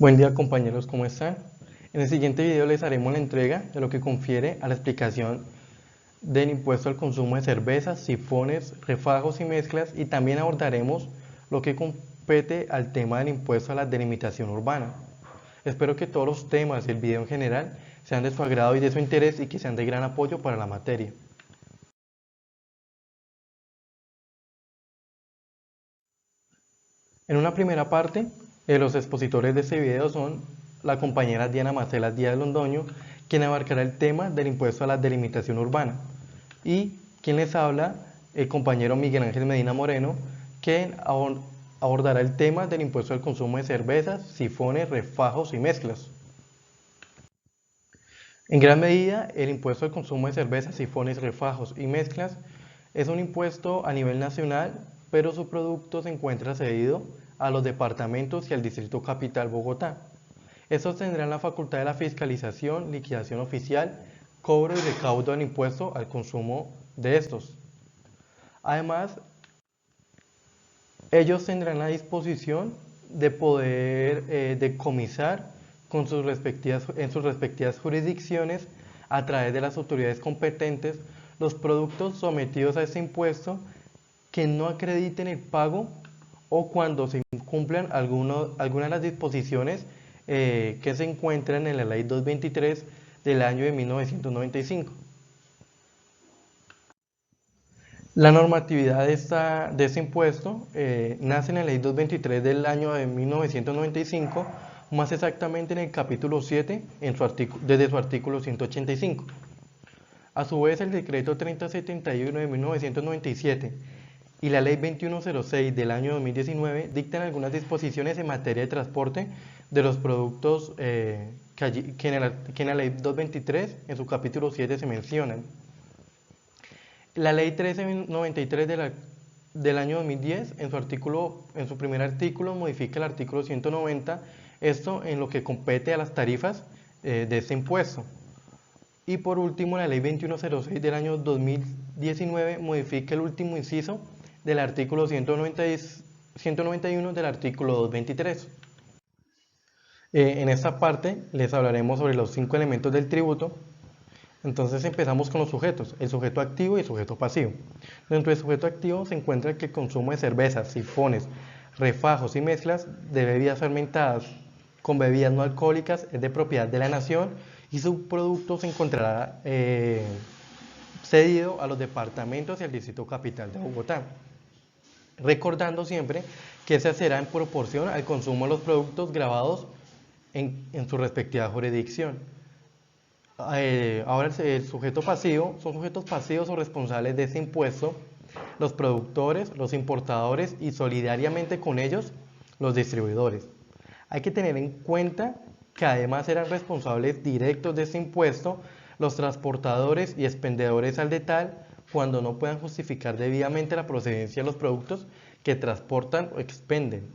Buen día compañeros, ¿cómo están? En el siguiente video les haremos la entrega de lo que confiere a la explicación del impuesto al consumo de cervezas, sifones, refajos y mezclas, y también abordaremos lo que compete al tema del impuesto a la delimitación urbana. Espero que todos los temas y el video en general sean de su agrado y de su interés y que sean de gran apoyo para la materia. En una primera parte, los expositores de este video son la compañera Diana Marcela Díaz Londoño, quien abarcará el tema del impuesto a la delimitación urbana, y quien les habla, el compañero Miguel Ángel Medina Moreno, quien abordará el tema del impuesto al consumo de cervezas, sifones, refajos y mezclas. En gran medida, el impuesto al consumo de cervezas, sifones, refajos y mezclas es un impuesto a nivel nacional, pero su producto se encuentra cedido a los departamentos y al Distrito Capital Bogotá. Estos tendrán la facultad de la fiscalización, liquidación oficial, cobro y recaudo del impuesto al consumo de estos. Además, ellos tendrán la disposición de poder decomisar en sus respectivas jurisdicciones a través de las autoridades competentes los productos sometidos a este impuesto que no acrediten el pago o cuando se incumplan algunas de las disposiciones que se encuentran en la Ley 223 del año de 1995. La normatividad de este impuesto nace en la Ley 223 del año de 1995, más exactamente en el capítulo 7, desde su artículo 185. A su vez, el decreto 3071 de 1997 y la Ley 2106 del año 2019 dictan algunas disposiciones en materia de transporte de los productos que en la Ley 223, en su capítulo 7, se mencionan. La Ley 1393 del año 2010, en su primer artículo, modifica el artículo 190, esto en lo que compete a las tarifas de este impuesto. Y por último, la Ley 2106 del año 2019 modifica el último inciso del artículo 191 del artículo 223. En esta parte les hablaremos sobre los 5 elementos del tributo. Entonces empezamos con los sujetos, el sujeto activo y el sujeto pasivo. Dentro del sujeto activo se encuentra que el consumo de cervezas, sifones, refajos y mezclas de bebidas fermentadas con bebidas no alcohólicas es de propiedad de la nación y su producto se encontrará cedido a los departamentos y al Distrito Capital de Bogotá. Recordando siempre que se será en proporción al consumo de los productos grabados en su respectiva jurisdicción. Ahora el sujeto pasivo, son sujetos pasivos o responsables de este impuesto los productores, los importadores y solidariamente con ellos los distribuidores. Hay que tener en cuenta que además serán responsables directos de este impuesto los transportadores y expendedores al detal cuando no puedan justificar debidamente la procedencia de los productos que transportan o expenden.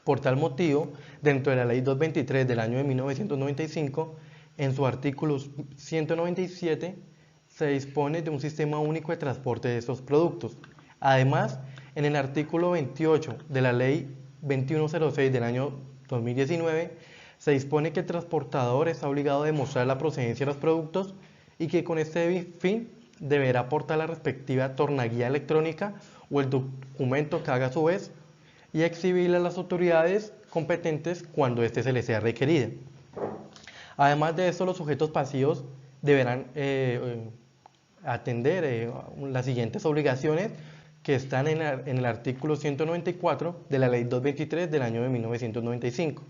Por tal motivo, dentro de la Ley 223 del año de 1995, en su artículo 197 se dispone de un sistema único de transporte de estos productos. Además, en el artículo 28 de la Ley 2106 del año 2019 se dispone que el transportador está obligado a demostrar la procedencia de los productos y que con este fin deberá aportar la respectiva tornaguía electrónica o el documento que haga a su vez y exhibirle a las autoridades competentes cuando éste se les sea requerido. Además de esto, los sujetos pasivos deberán atender las siguientes obligaciones que están en el artículo 194 de la Ley 223 del año de 1995.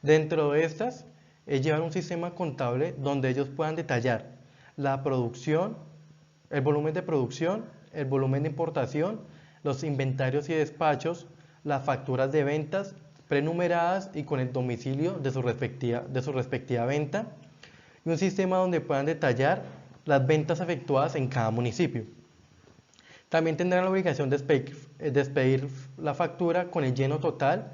Dentro de estas, es llevar un sistema contable donde ellos puedan detallar la producción, el volumen de producción, el volumen de importación, los inventarios y despachos, las facturas de ventas prenumeradas y con el domicilio de su respectiva venta, y un sistema donde puedan detallar las ventas efectuadas en cada municipio. También tendrán la obligación de expedir la factura con el lleno total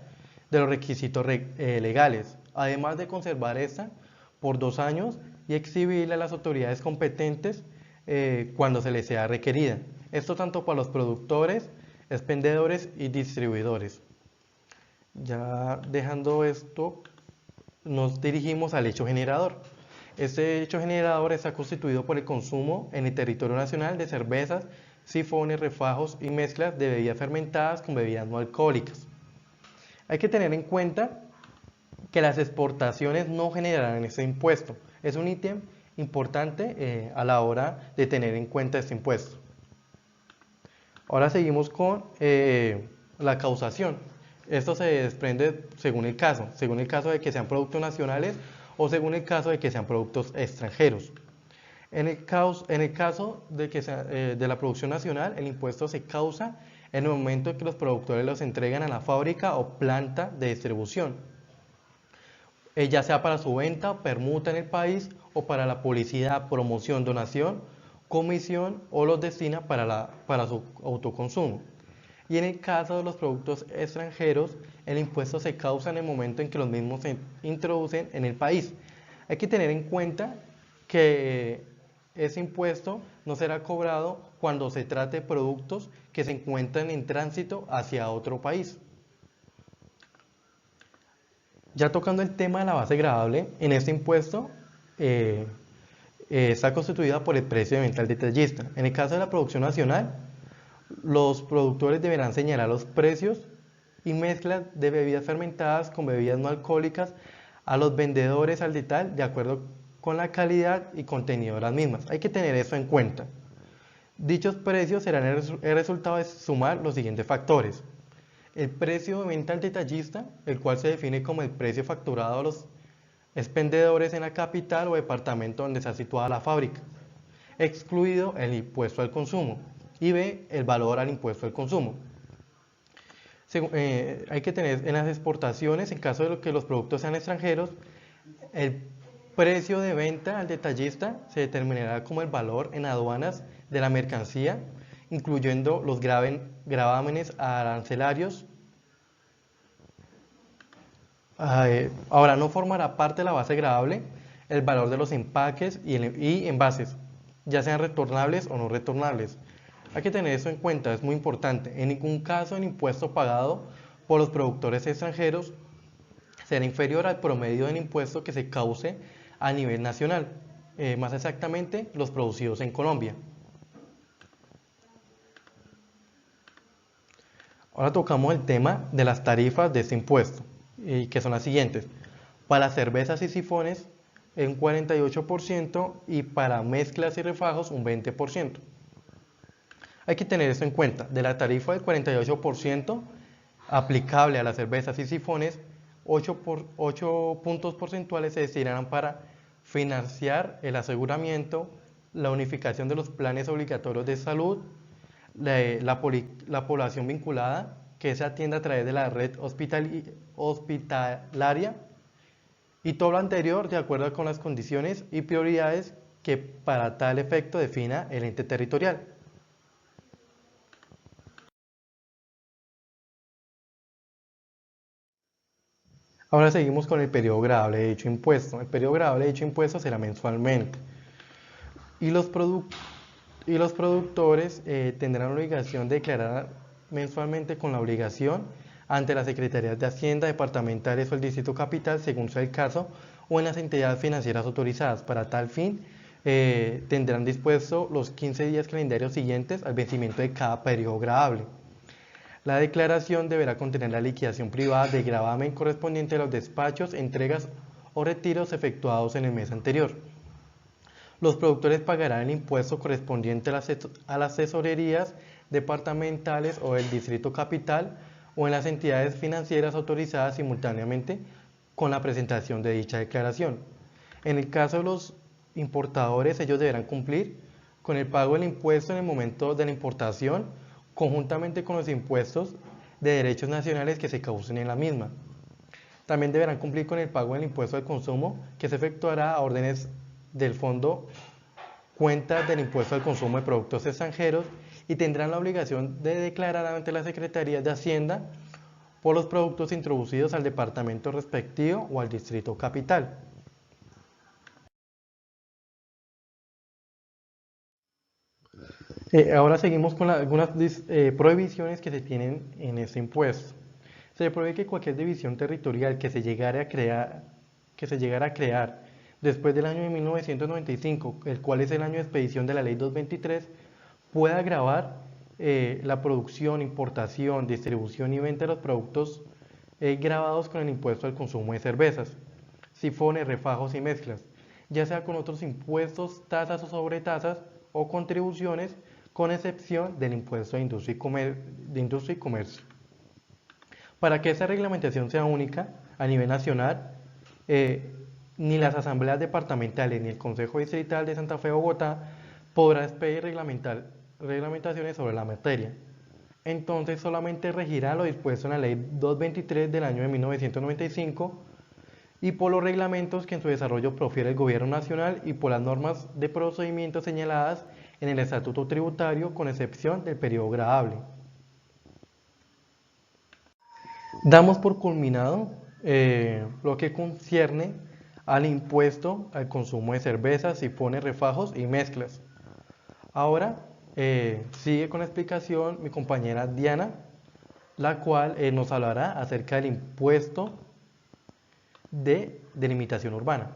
de los requisitos legales, además de conservar esta por 2 años y exhibirla a las autoridades competentes cuando se les sea requerida. Esto tanto para los productores, expendedores y distribuidores. Ya dejando esto nos dirigimos al hecho generador. Este hecho generador está constituido por el consumo en el territorio nacional de cervezas, sifones, refajos y mezclas de bebidas fermentadas con bebidas no alcohólicas. Hay que tener en cuenta que las exportaciones no generarán este impuesto. Es un ítem importante a la hora de tener en cuenta este impuesto. Ahora seguimos con la causación. Esto se desprende según el caso de que sean productos nacionales o según el caso de que sean productos extranjeros. En el caso de, que sea, de la producción nacional, el impuesto se causa en el momento en que los productores los entregan a la fábrica o planta de distribución, ya sea para su venta, permuta en el país o para la publicidad, promoción, donación, comisión o los destina para su autoconsumo. Y en el caso de los productos extranjeros, el impuesto se causa en el momento en que los mismos se introducen en el país. Hay que tener en cuenta que ese impuesto no será cobrado cuando se trate de productos que se encuentran en tránsito hacia otro país. Ya tocando el tema de la base gravable, en este impuesto está constituida por el precio de venta al detallista. En el caso de la producción nacional, los productores deberán señalar los precios y mezclas de bebidas fermentadas con bebidas no alcohólicas a los vendedores al detalle de acuerdo con la calidad y contenido de las mismas. Hay que tener eso en cuenta. Dichos precios serán el resultado de sumar los siguientes factores. El precio de venta al detallista, el cual se define como el precio facturado a los expendedores en la capital o departamento donde está situada la fábrica, excluido el impuesto al consumo, y B, el valor al impuesto al consumo. Hay que tener en las exportaciones, en caso de que los productos sean extranjeros, el precio de venta al detallista se determinará como el valor en aduanas de la mercancía, incluyendo los gravámenes arancelarios. Ahora, no formará parte de la base gravable el valor de los empaques y envases, ya sean retornables o no retornables. Hay que tener eso en cuenta, es muy importante. En ningún caso el impuesto pagado por los productores extranjeros será inferior al promedio del impuesto que se cause a nivel nacional, más exactamente los producidos en Colombia. Ahora tocamos el tema de las tarifas de este impuesto, que son las siguientes. Para cervezas y sifones un 48% y para mezclas y refajos un 20%. Hay que tener eso en cuenta. De la tarifa del 48% aplicable a las cervezas y sifones, 8 puntos porcentuales se destinarán para financiar el aseguramiento, la unificación de los planes obligatorios de salud, la población vinculada, que se atiende a través de la red hospitalaria, y todo lo anterior de acuerdo con las condiciones y prioridades que para tal efecto defina el ente territorial. Ahora seguimos con el periodo gravable de dicho impuesto. El periodo gravable de dicho impuesto será mensualmente. Y los productores tendrán la obligación de declarar mensualmente con la obligación ante las secretarías de Hacienda, departamentales o el Distrito Capital, según sea el caso, o en las entidades financieras autorizadas. Para tal fin, tendrán dispuesto los 15 días calendarios siguientes al vencimiento de cada periodo gravable. La declaración deberá contener la liquidación privada de gravamen correspondiente a los despachos, entregas o retiros efectuados en el mes anterior. Los productores pagarán el impuesto correspondiente a las tesorerías departamentales o del Distrito Capital o en las entidades financieras autorizadas simultáneamente con la presentación de dicha declaración. En el caso de los importadores, ellos deberán cumplir con el pago del impuesto en el momento de la importación, conjuntamente con los impuestos de derechos nacionales que se causen en la misma. También deberán cumplir con el pago del impuesto al consumo, que se efectuará a órdenes del Fondo Cuentas del Impuesto al Consumo de Productos Extranjeros, y tendrán la obligación de declarar ante la Secretaría de Hacienda por los productos introducidos al departamento respectivo o al Distrito Capital. Ahora seguimos con algunas prohibiciones que se tienen en este impuesto. Se prohíbe que cualquier división territorial que se llegare a crear que se llegara a crear después del año de 1995, el cual es el año de expedición de la Ley 223, pueda gravar la producción, importación, distribución y venta de los productos gravados con el impuesto al consumo de cervezas, sifones, refajos y mezclas, ya sea con otros impuestos, tasas o sobretasas o contribuciones, con excepción del impuesto de industria y comercio. Para que esta reglamentación sea única a nivel nacional, ni las asambleas departamentales ni el Consejo Distrital de Santa Fe Bogotá podrá expedir reglamentaciones sobre la materia. Entonces solamente regirá lo dispuesto en la Ley 223 del año de 1995 y por los reglamentos que en su desarrollo profiere el Gobierno Nacional y por las normas de procedimiento señaladas en el Estatuto Tributario, con excepción del periodo gravable. Damos por culminado lo que concierne al impuesto al consumo de cervezas, sifones, refajos y mezclas. Ahora sigue con la explicación mi compañera Diana, la cual nos hablará acerca del impuesto de delimitación urbana.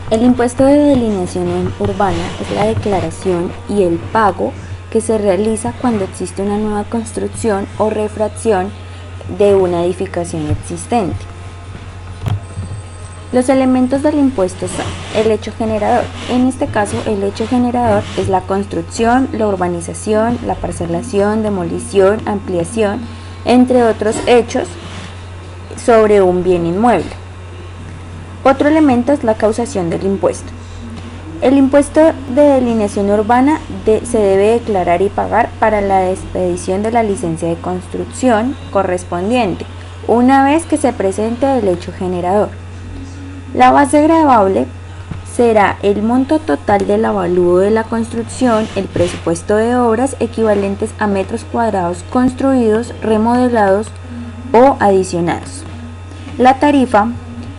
El impuesto de delineación urbana es la declaración y el pago que se realiza cuando existe una nueva construcción o refracción de una edificación existente. Los elementos del impuesto son el hecho generador. En este caso, el hecho generador es la construcción, la urbanización, la parcelación, demolición, ampliación, entre otros hechos sobre un bien inmueble. Otro elemento es la causación del impuesto. El impuesto de delineación urbana se debe declarar y pagar para la expedición de la licencia de construcción correspondiente, una vez que se presente el hecho generador. La base gravable será el monto total del avalúo de la construcción, el presupuesto de obras equivalentes a metros cuadrados construidos, remodelados o adicionados. La tarifa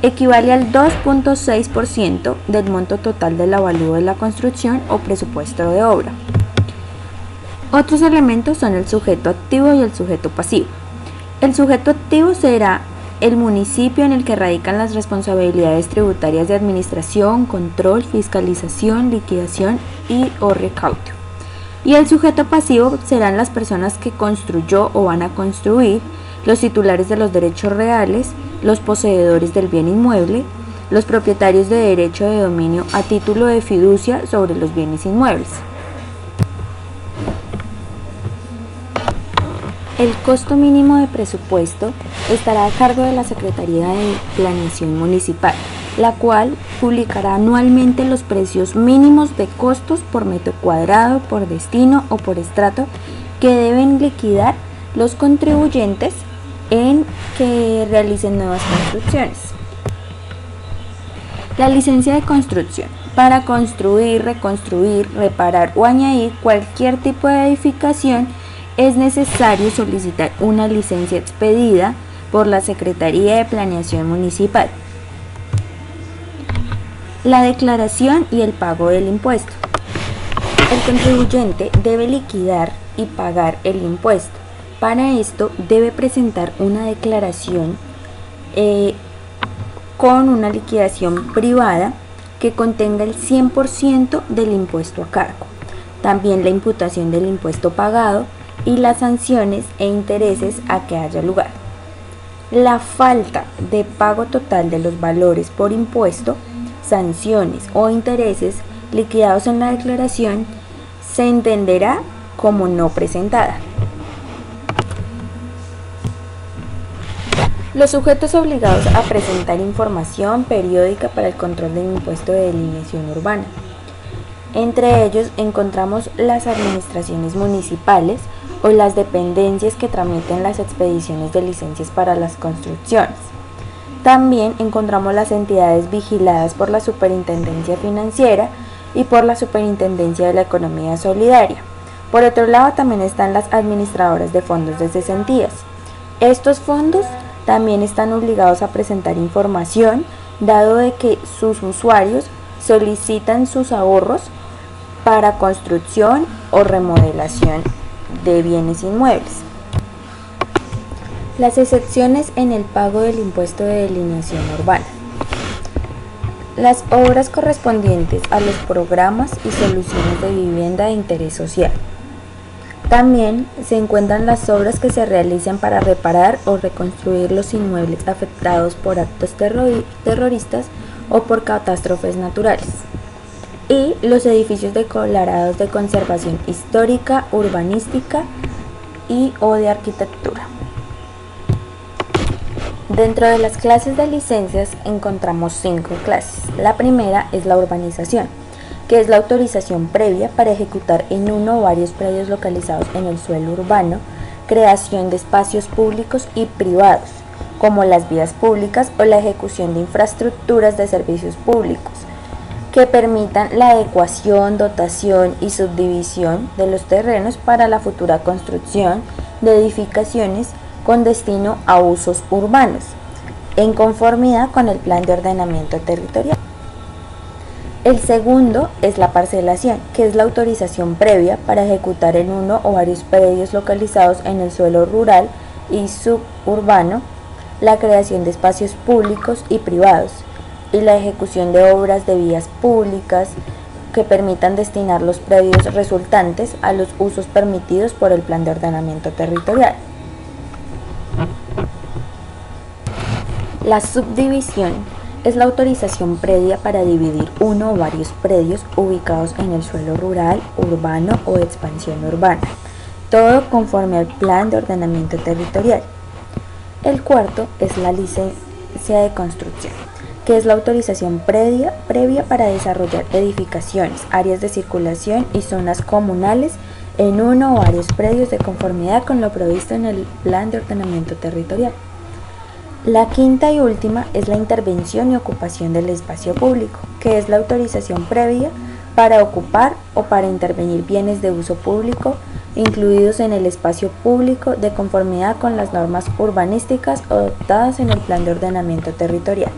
equivale al 2.6% del monto total del avalúo de la construcción o presupuesto de obra. Otros elementos son el sujeto activo y el sujeto pasivo. El sujeto activo será el municipio en el que radican las responsabilidades tributarias de administración, control, fiscalización, liquidación o recaudo. Y el sujeto pasivo serán las personas que construyó o van a construir, los titulares de los derechos reales, los poseedores del bien inmueble, los propietarios de derecho de dominio a título de fiducia sobre los bienes inmuebles. El costo mínimo de presupuesto estará a cargo de la Secretaría de Planeación Municipal, la cual publicará anualmente los precios mínimos de costos por metro cuadrado, por destino o por estrato que deben liquidar los contribuyentes en que realicen nuevas construcciones. La licencia de construcción. Para construir, reconstruir, reparar o añadir cualquier tipo de edificación es necesario solicitar una licencia expedida por la Secretaría de Planeación Municipal. La declaración y el pago del impuesto. El contribuyente debe liquidar y pagar el impuesto. Para esto debe presentar una declaración con una liquidación privada que contenga el 100% del impuesto a cargo. También la imputación del impuesto pagado y las sanciones e intereses a que haya lugar. La falta de pago total de los valores por impuesto, sanciones o intereses liquidados en la declaración se entenderá como no presentada. Los sujetos obligados a presentar información periódica para el control del impuesto de delineación urbana. Entre ellos encontramos las administraciones municipales o las dependencias que tramiten las expediciones de licencias para las construcciones. También encontramos las entidades vigiladas por la Superintendencia Financiera y por la Superintendencia de la Economía Solidaria. Por otro lado, también están las administradoras de fondos de cesantías. Estos fondos también están obligados a presentar información, dado de que sus usuarios solicitan sus ahorros para construcción o remodelación de bienes inmuebles. Las excepciones en el pago del impuesto de delineación urbana. Las obras correspondientes a los programas y soluciones de vivienda de interés social. También se encuentran las obras que se realicen para reparar o reconstruir los inmuebles afectados por actos terroristas o por catástrofes naturales. Y los edificios declarados de conservación histórica, urbanística y o de arquitectura. Dentro de las clases de licencias encontramos 5 clases. La primera es la urbanización, que es la autorización previa para ejecutar en uno o varios predios localizados en el suelo urbano, creación de espacios públicos y privados, como las vías públicas o la ejecución de infraestructuras de servicios públicos, que permitan la adecuación, dotación y subdivisión de los terrenos para la futura construcción de edificaciones con destino a usos urbanos, en conformidad con el Plan de Ordenamiento Territorial. El segundo es la parcelación, que es la autorización previa para ejecutar en uno o varios predios localizados en el suelo rural y suburbano la creación de espacios públicos y privados y la ejecución de obras de vías públicas que permitan destinar los predios resultantes a los usos permitidos por el Plan de Ordenamiento Territorial. La subdivisión es la autorización previa para dividir uno o varios predios ubicados en el suelo rural, urbano o de expansión urbana, todo conforme al Plan de Ordenamiento Territorial. El cuarto es la licencia de construcción, que es la autorización previa para desarrollar edificaciones, áreas de circulación y zonas comunales en uno o varios predios de conformidad con lo previsto en el Plan de Ordenamiento Territorial. La quinta y última es la intervención y ocupación del espacio público, que es la autorización previa para ocupar o para intervenir bienes de uso público incluidos en el espacio público de conformidad con las normas urbanísticas adoptadas en el Plan de Ordenamiento Territorial.